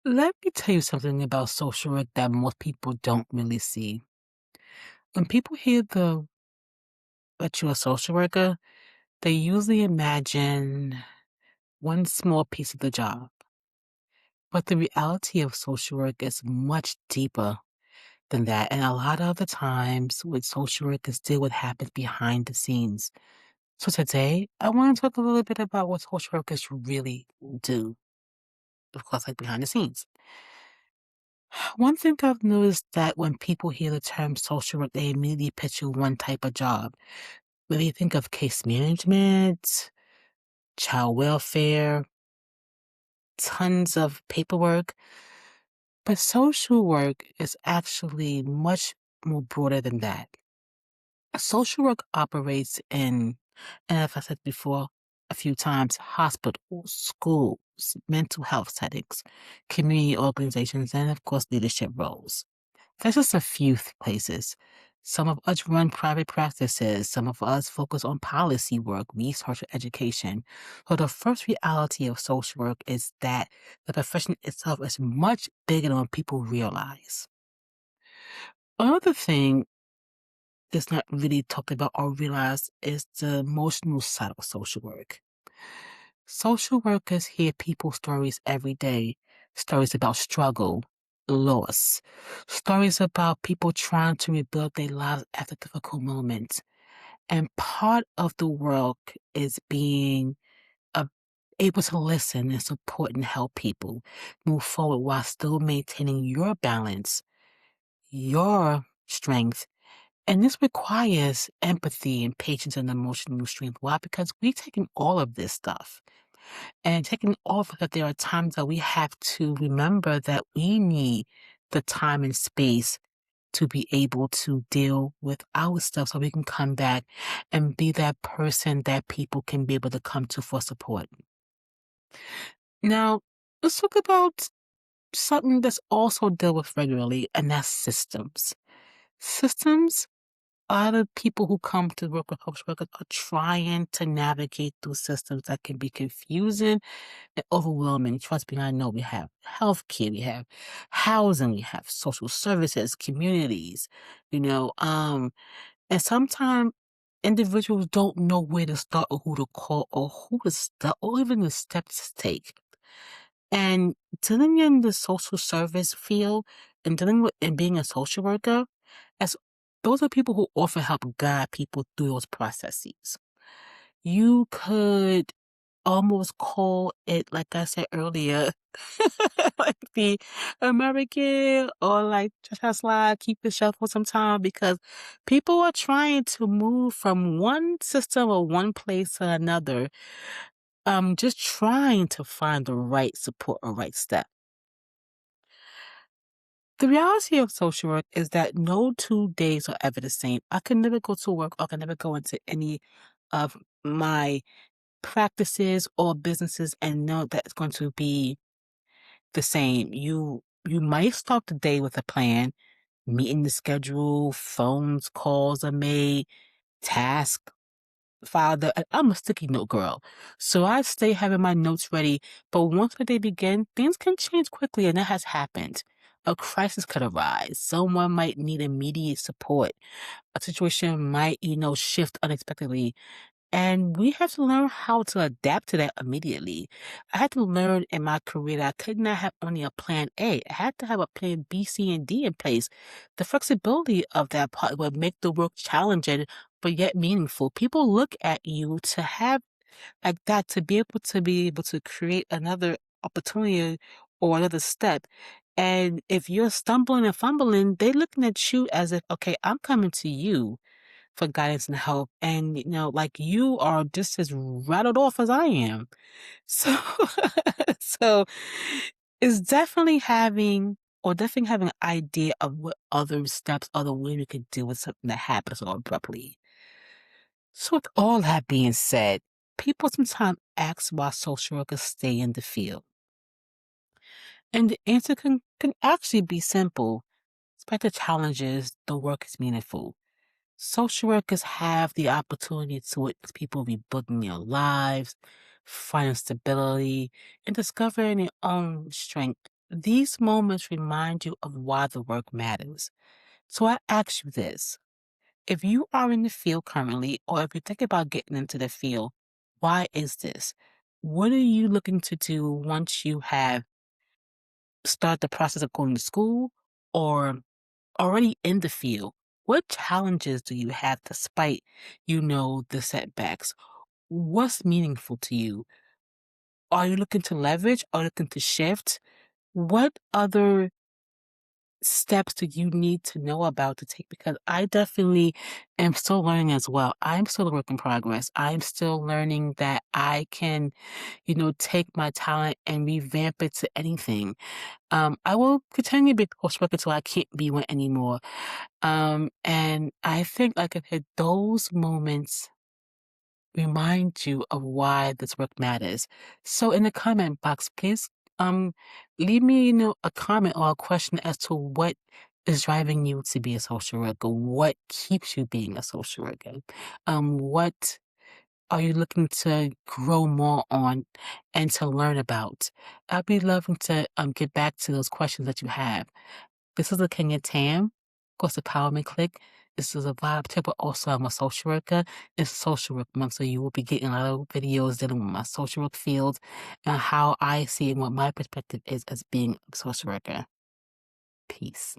Let me tell you something about social work that most people don't really see. When people hear that you're a social worker, they usually imagine one small piece of the job. But the reality of social work is much deeper than that. And a lot of the times with social work is still what happens behind the scenes. So today, I want to talk a little bit about what social workers really do, of course, like behind the scenes. One thing I've noticed that when people hear the term social work, they immediately picture one type of job. When they think of case management, child welfare, tons of paperwork. But social work is actually much more broader than that. Social work operates in, and as I said before a few times, hospitals, schools, mental health settings, community organizations, and of course, leadership roles. There's just a few places. Some of us run private practices. Some of us focus on policy work, research, and education. So the first reality of social work is that the profession itself is much bigger than what people realize. Another thing that's not really talked about or realized is the emotional side of social work. Social workers hear people's stories every day, stories about struggle, loss, stories about people trying to rebuild their lives after difficult moments. And part of the work is being uh, able to listen and support and help people move forward while still maintaining your balance, your strength. And this requires empathy and patience and emotional strength. Why? Because we've taken all of this stuff and taking off that there are times that we have to remember that we need the time and space to be able to deal with our stuff so we can come back and be that person that people can be able to come to for support. Now, let's talk about something that's also dealt with regularly, and that's systems. Systems are the people who come to work with social workers are trying to navigate through systems that can be confusing and overwhelming. Trust me, I know we have healthcare, we have housing, we have social services, communities, you know, and sometimes individuals don't know where to start or who to call or who to start or even the steps to take. And dealing in the social service field and dealing with and being a social worker, as those are people who often help guide people through those processes. You could almost call it, like I said earlier, like the American or like just slide, keep it shelf for some time because people are trying to move from one system or one place to another, just trying to find the right support or right step. The reality of social work is that no 2 days are ever the same. I can never go to work, or I can never go into any of my practices or businesses and know that it's going to be the same. You might start the day with a plan, meeting the schedule, phones, calls are made, task filed. I'm a sticky note girl, so I stay having my notes ready. But once the day begins, things can change quickly, and that has happened. A crisis could arise. Someone might need immediate support. A situation might, shift unexpectedly. And we have to learn how to adapt to that immediately. I had to learn in my career that I could not have only a plan A. I had to have a plan B, C, and D in place. The flexibility of that part would make the work challenging, but yet meaningful. People look at you to have like that, to be able to create another opportunity or another step. And if you're stumbling and fumbling, they're looking at you as if, okay, I'm coming to you for guidance and help. And, like you are just as rattled off as I am. So, so it's definitely having an idea of what other steps, other way we could deal with something that happens so abruptly. So with all that being said, people sometimes ask why social workers stay in the field. And the answer can actually be simple. Despite the challenges, the work is meaningful. Social workers have the opportunity to witness people rebuilding their lives, finding stability, and discovering their own strength. These moments remind you of why the work matters. So I ask you this. If you are in the field currently, or if you think about getting into the field, why is this? What are you looking to do once you have start the process of going to school or already in the field? What challenges do you have despite, the setbacks? What's meaningful to you? Are you looking to leverage? Are you looking to shift? What other steps do you need to know about to take? Because I definitely am still learning as well. I'm still a work in progress. I'm still learning that I can, take my talent and revamp it to anything. I will continue to be a course worker until I can't be one anymore. And I think, like I said, those moments remind you of why this work matters. So in the comment box, please leave me, a comment or a question as to what is driving you to be a social worker. What keeps you being a social worker? What are you looking to grow more on and to learn about? I'd be loving to get back to those questions that you have. This is a Kenya Tam, of course, the Empowerment Clique. This is a vibe tip, but also I'm a social worker. It's social work month, so you will be getting a lot of videos dealing with my social work field and how I see and what my perspective is as being a social worker. Peace.